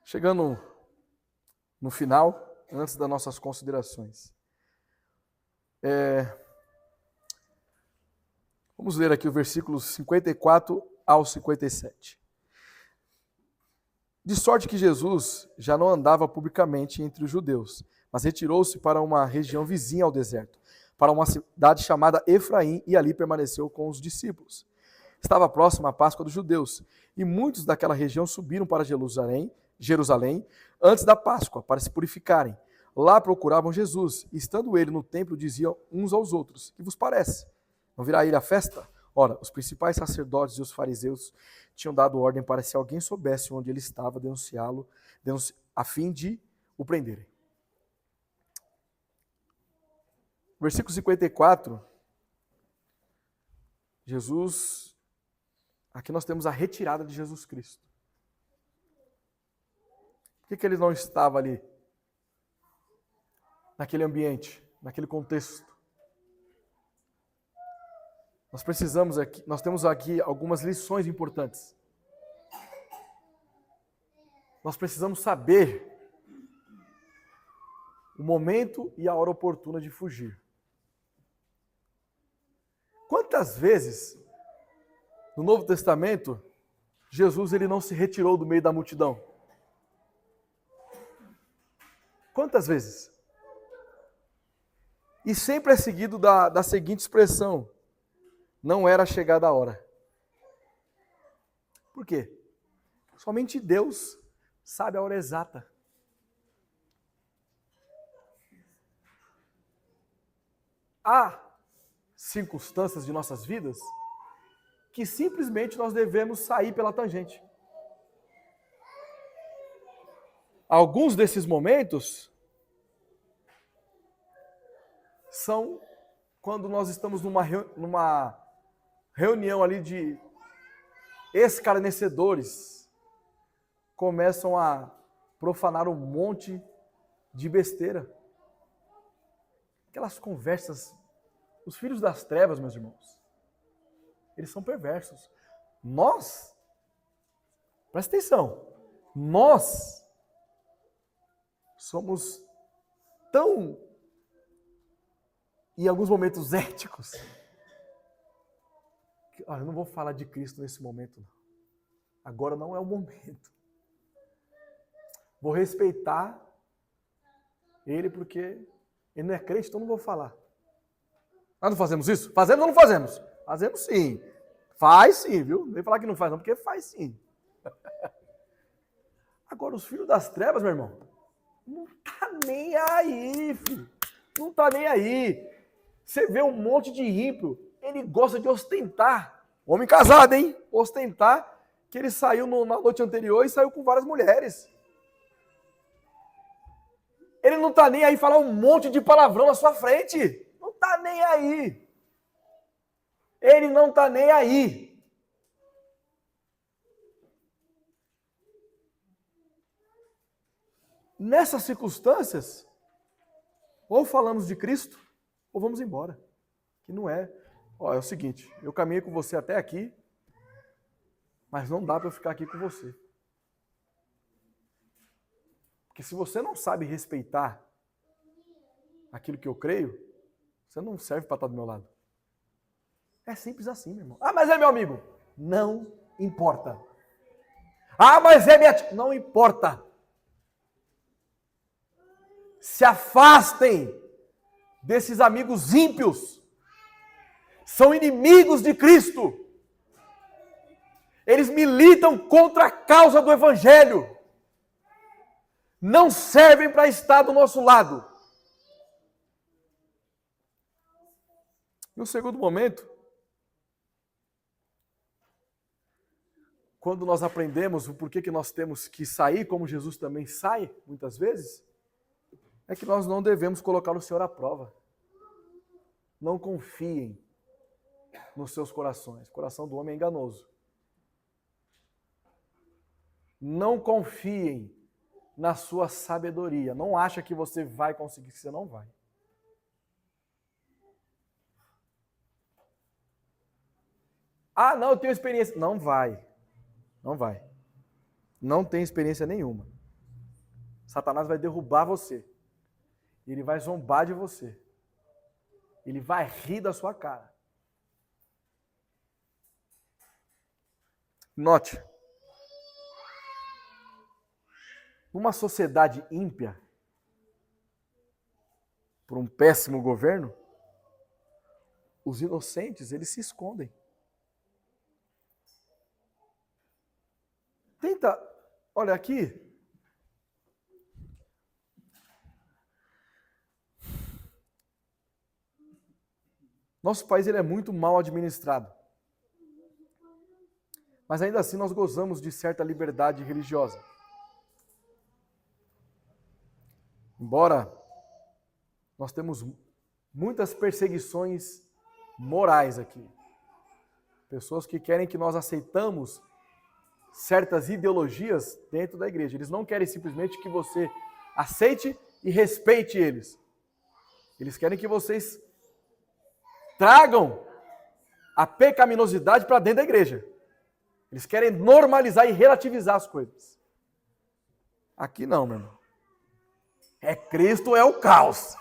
Chegando no final, antes das nossas considerações. Vamos ler aqui o versículos 54 ao 57. De sorte que Jesus já não andava publicamente entre os judeus, mas retirou-se para uma região vizinha ao deserto, para uma cidade chamada Efraim, e ali permaneceu com os discípulos. Estava próxima a Páscoa dos judeus, e muitos daquela região subiram para Jerusalém, antes da Páscoa, para se purificarem. Lá procuravam Jesus, e estando ele no templo, diziam uns aos outros: que vos parece? Não virá ele à festa? Ora, os principais sacerdotes e os fariseus tinham dado ordem para, se alguém soubesse onde ele estava, denunciá-lo, a fim de o prenderem. Versículo 54, Jesus, aqui nós temos a retirada de Jesus Cristo. Por que ele não estava ali, naquele ambiente, naquele contexto? Nós temos aqui algumas lições importantes. Nós precisamos saber o momento e a hora oportuna de fugir. Quantas vezes no Novo Testamento Jesus ele não se retirou do meio da multidão? Quantas vezes? E sempre é seguido da seguinte expressão: não era chegada a hora. Por quê? Somente Deus sabe a hora exata. Há circunstâncias de nossas vidas que simplesmente nós devemos sair pela tangente. Alguns desses momentos são quando nós estamos numa reunião ali de escarnecedores, começam a profanar um monte de besteira. Aquelas conversas, os filhos das trevas, meus irmãos, eles são perversos. Nós, presta atenção, nós somos tão, em alguns momentos, éticos. Eu não vou falar de Cristo nesse momento, não. Agora não é o momento. Vou respeitar ele porque ele não é crente, então não vou falar. Nós não fazemos isso? Fazemos ou não fazemos? Fazemos sim. Faz sim, viu? Não vem falar que não faz não, porque faz sim. Agora, os filhos das trevas, meu irmão, não tá nem aí, filho. Não tá nem aí. Você vê um monte de ímpio, ele gosta de ostentar. Homem casado, hein? Ostentar que ele saiu na noite anterior e saiu com várias mulheres. Ele não tá nem aí falar um monte de palavrão na sua frente. Não tá nem aí. Ele não tá nem aí. Nessas circunstâncias, ou falamos de Cristo, ou vamos embora. Que não é. Ó, é o seguinte, eu caminhei com você até aqui, mas não dá para eu ficar aqui com você. Porque se você não sabe respeitar aquilo que eu creio, você não serve para estar do meu lado. É simples assim, meu irmão. Ah, mas é meu amigo. Não importa. Ah, mas é minha tia. Não importa. Se afastem desses amigos ímpios. São inimigos de Cristo. Eles militam contra a causa do Evangelho. Não servem para estar do nosso lado. No segundo momento, quando nós aprendemos o porquê que nós temos que sair, como Jesus também sai, muitas vezes, é que nós não devemos colocar o Senhor à prova. Não confiem nos seus corações. O coração do homem é enganoso. Não confiem na sua sabedoria. Não acha que você vai conseguir, que você não vai. Ah, não, eu tenho experiência. Não vai. Não vai. Não tem experiência nenhuma. Satanás vai derrubar você. Ele vai zombar de você. Ele vai rir da sua cara. Note. Numa sociedade ímpia, por um péssimo governo, os inocentes, eles se escondem. Tenta, olha aqui. Nosso país ele é muito mal administrado. Mas ainda assim nós gozamos de certa liberdade religiosa. Embora nós temos muitas perseguições morais aqui. Pessoas que querem que nós aceitamos certas ideologias dentro da igreja. Eles não querem simplesmente que você aceite e respeite eles. Eles querem que vocês tragam a pecaminosidade para dentro da igreja. Eles querem normalizar e relativizar as coisas. Aqui não, meu irmão. É Cristo, é o caos.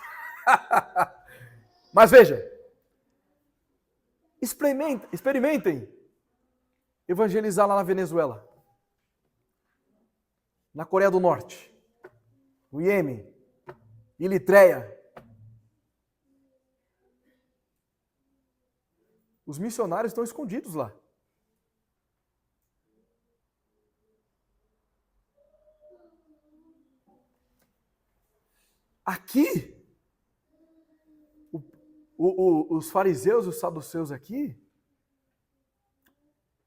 Mas veja, experimentem evangelizar lá na Venezuela, na Coreia do Norte, no Iêmen, Eritreia. Os missionários estão escondidos lá. Aqui, os fariseus e os saduceus aqui,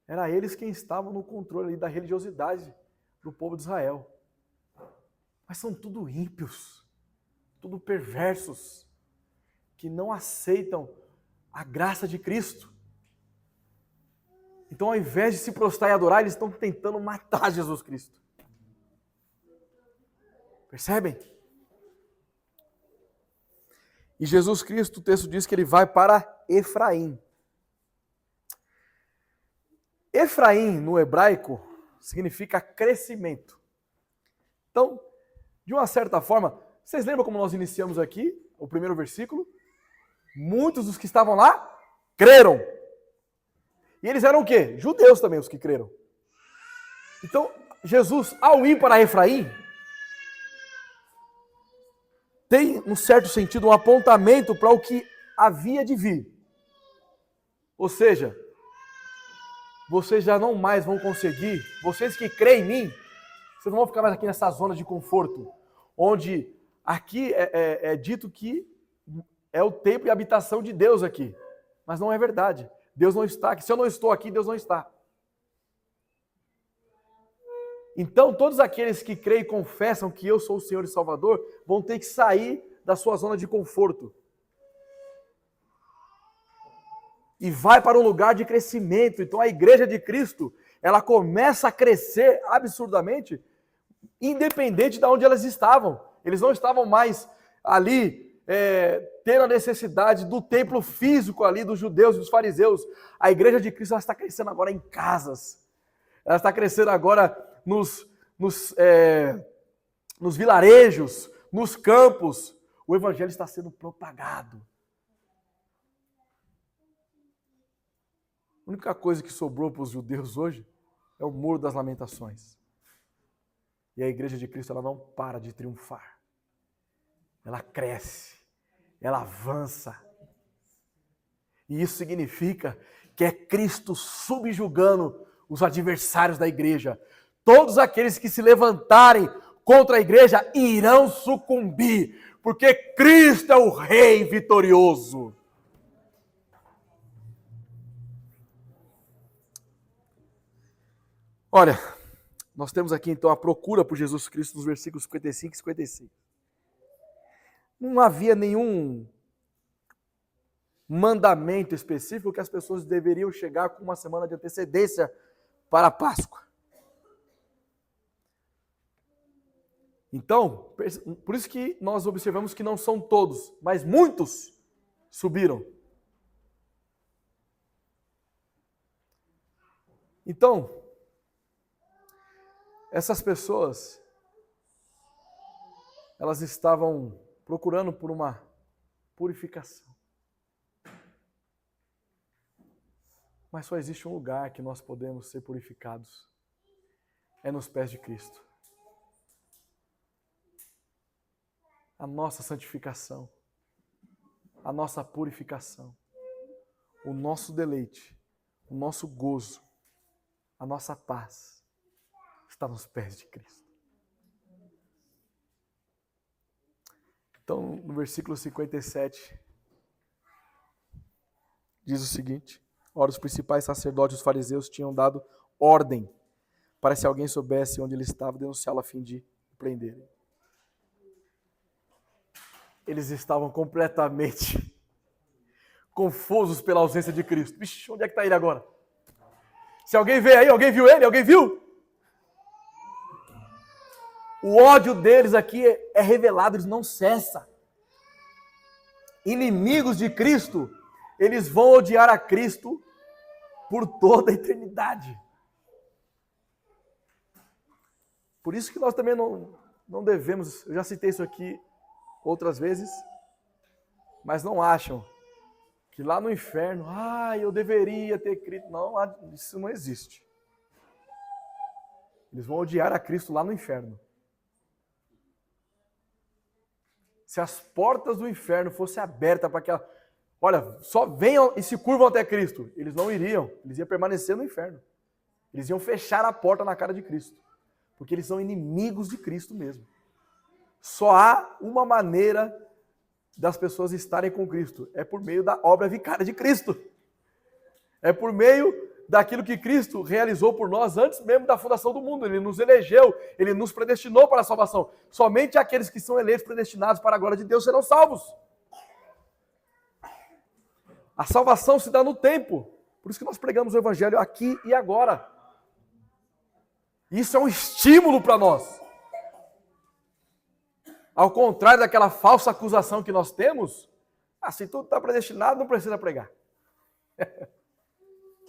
eram eles quem estavam no controle ali da religiosidade do povo de Israel. Mas são tudo ímpios, tudo perversos, que não aceitam a graça de Cristo. Então, ao invés de se prostrar e adorar, eles estão tentando matar Jesus Cristo. Percebem? E Jesus Cristo, o texto diz que ele vai para Efraim. Efraim, no hebraico, significa crescimento. Então, de uma certa forma, vocês lembram como nós iniciamos aqui, o primeiro versículo? Muitos dos que estavam lá creram. E eles eram o quê? Judeus também, os que creram. Então, Jesus, ao ir para Efraim, tem, um certo sentido, um apontamento para o que havia de vir. Ou seja, vocês já não mais vão conseguir, vocês que creem em mim, vocês não vão ficar mais aqui nessa zona de conforto, onde aqui é dito que é o templo e a habitação de Deus aqui. Mas não é verdade. Deus não está aqui. Se eu não estou aqui, Deus não está. Então, todos aqueles que creem e confessam que eu sou o Senhor e Salvador, vão ter que sair da sua zona de conforto. E vai para um lugar de crescimento. Então, a igreja de Cristo, ela começa a crescer absurdamente, independente de onde elas estavam. Eles não estavam mais ali, tendo a necessidade do templo físico ali dos judeus e dos fariseus. A igreja de Cristo, ela está crescendo agora em casas. Ela está crescendo agora nos vilarejos, nos campos. O evangelho está sendo propagado. A única coisa que sobrou para os judeus hoje é o Muro das Lamentações. E a igreja de Cristo, ela não para de triunfar. Ela cresce, ela avança. E isso significa que é Cristo subjugando os adversários da igreja. Todos aqueles que se levantarem contra a igreja irão sucumbir, porque Cristo é o Rei vitorioso. Olha, nós temos aqui então a procura por Jesus Cristo nos versículos 55 e 56. Não havia nenhum mandamento específico que as pessoas deveriam chegar com uma semana de antecedência para a Páscoa. Então, por isso que nós observamos que não são todos, mas muitos subiram. Então, essas pessoas, elas estavam procurando por uma purificação. Mas só existe um lugar que nós podemos ser purificados. É nos pés de Cristo. A nossa santificação, a nossa purificação, o nosso deleite, o nosso gozo, a nossa paz está nos pés de Cristo. Então, no versículo 57, diz o seguinte: ora, os principais sacerdotes e os fariseus tinham dado ordem para, se alguém soubesse onde ele estava, denunciá-lo a fim de prendê-lo. Eles estavam completamente confusos pela ausência de Cristo. Vixe, onde é que está ele agora? Se alguém vê aí, alguém viu ele? Alguém viu? O ódio deles aqui é revelado, eles não cessam. Inimigos de Cristo, eles vão odiar a Cristo por toda a eternidade. Por isso que nós também não devemos, eu já citei isso aqui outras vezes, mas não acham que lá no inferno, eu deveria ter crido. Não, isso não existe. Eles vão odiar a Cristo lá no inferno. Se as portas do inferno fossem abertas para que só venham e se curvam até Cristo, eles não iriam, eles iam permanecer no inferno. Eles iam fechar a porta na cara de Cristo, porque eles são inimigos de Cristo mesmo. Só há uma maneira das pessoas estarem com Cristo, é por meio da obra vicária de Cristo. É por meio daquilo que Cristo realizou por nós antes mesmo da fundação do mundo. Ele nos elegeu, Ele nos predestinou para a salvação. Somente aqueles que são eleitos, predestinados para a glória de Deus serão salvos. A salvação se dá no tempo. Por isso que nós pregamos o Evangelho aqui e agora. Isso é um estímulo para nós. Ao contrário daquela falsa acusação que nós temos, se tudo está predestinado, não precisa pregar.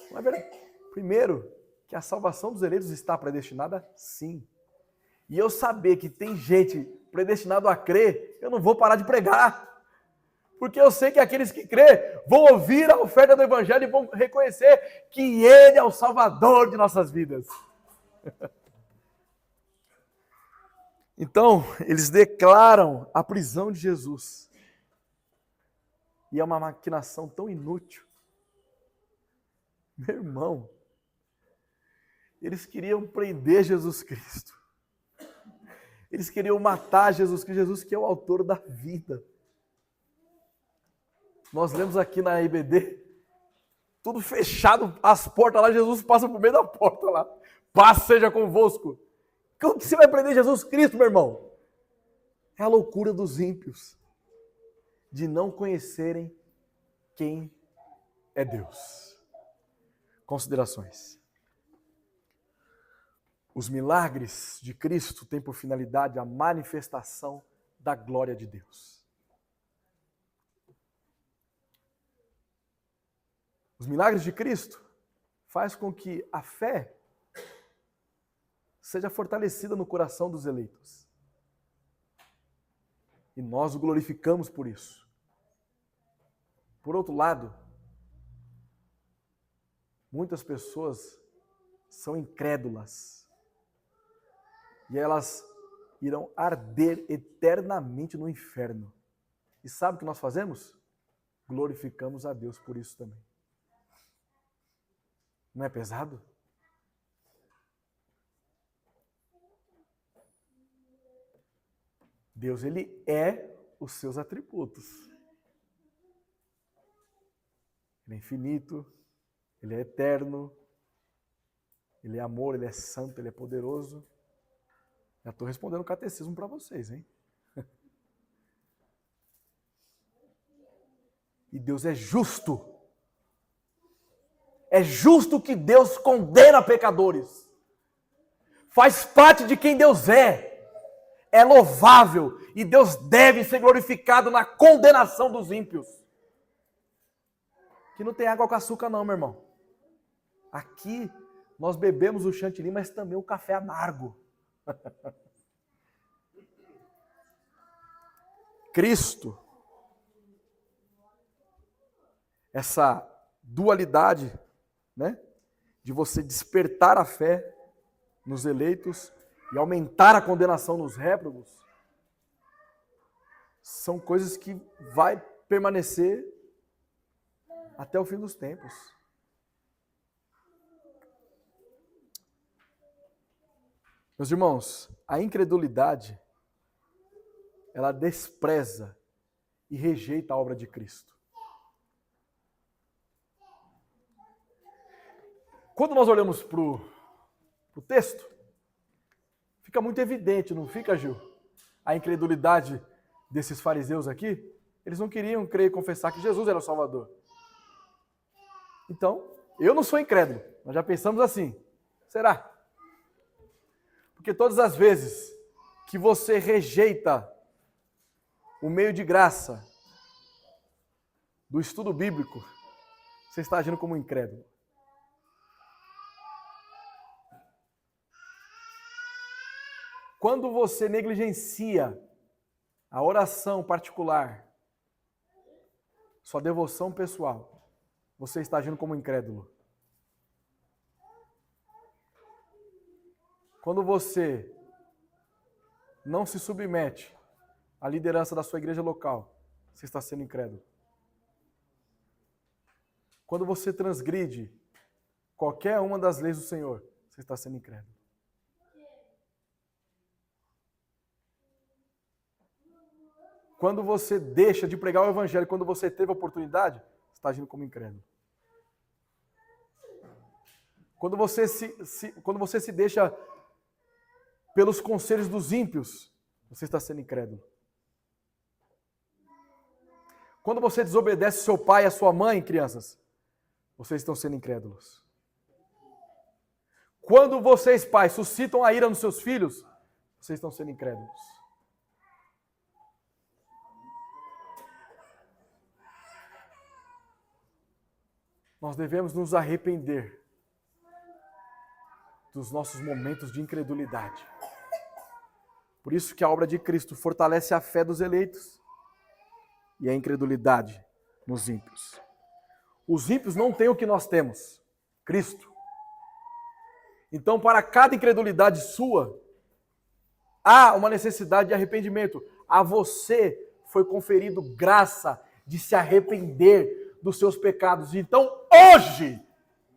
Não é verdade? Primeiro, que a salvação dos eleitos está predestinada, sim. E eu saber que tem gente predestinado a crer, eu não vou parar de pregar. Porque eu sei que aqueles que crê vão ouvir a oferta do Evangelho e vão reconhecer que Ele é o Salvador de nossas vidas. Então, eles declaram a prisão de Jesus. E é uma maquinação tão inútil. Meu irmão, eles queriam prender Jesus Cristo. Eles queriam matar Jesus Cristo, Jesus que é o autor da vida. Nós lemos aqui na IBD, tudo fechado, as portas lá, Jesus passa por meio da porta lá. Paz seja convosco. Como que você vai prender Jesus Cristo, meu irmão? É a loucura dos ímpios, de não conhecerem quem é Deus. Considerações. Os milagres de Cristo têm por finalidade a manifestação da glória de Deus. Os milagres de Cristo faz com que a fé seja fortalecida no coração dos eleitos. E nós o glorificamos por isso. Por outro lado, muitas pessoas são incrédulas e elas irão arder eternamente no inferno. E sabe o que nós fazemos? Glorificamos a Deus por isso também. Não é pesado? Deus, ele é os seus atributos. Ele é infinito, ele é eterno, ele é amor, ele é santo, ele é poderoso. Já estou respondendo o catecismo para vocês, hein? E Deus é justo. É justo que Deus condena pecadores. Faz parte de quem Deus é. É louvável e Deus deve ser glorificado na condenação dos ímpios. Que não tem água com açúcar não, meu irmão. Aqui nós bebemos o chantilly, mas também o café amargo. Cristo, essa dualidade, né, de você despertar a fé nos eleitos e aumentar a condenação nos réprobos, são coisas que vai permanecer até o fim dos tempos. Meus irmãos, a incredulidade, ela despreza e rejeita a obra de Cristo. Quando nós olhamos para o texto, fica muito evidente, não fica, Gil? A incredulidade desses fariseus aqui. Eles não queriam crer e confessar que Jesus era o Salvador. Então, eu não sou incrédulo. Nós já pensamos assim. Será? Porque todas as vezes que você rejeita o meio de graça do estudo bíblico, você está agindo como um incrédulo. Quando você negligencia a oração particular, sua devoção pessoal, você está agindo como um incrédulo. Quando você não se submete à liderança da sua igreja local, você está sendo incrédulo. Quando você transgride qualquer uma das leis do Senhor, você está sendo incrédulo. Quando você deixa de pregar o evangelho, quando você teve a oportunidade, você está agindo como incrédulo. Quando você se deixa pelos conselhos dos ímpios, você está sendo incrédulo. Quando você desobedece seu pai e a sua mãe, crianças, vocês estão sendo incrédulos. Quando vocês, pais, suscitam a ira nos seus filhos, vocês estão sendo incrédulos. Nós devemos nos arrepender dos nossos momentos de incredulidade. Por isso que a obra de Cristo fortalece a fé dos eleitos e a incredulidade nos ímpios. Os ímpios não têm o que nós temos, Cristo. Então, para cada incredulidade sua, há uma necessidade de arrependimento. A você foi conferido graça de se arrepender dos seus pecados. Então, hoje,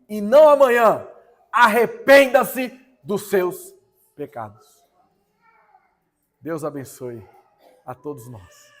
e não amanhã, arrependa-se dos seus pecados. Deus abençoe a todos nós.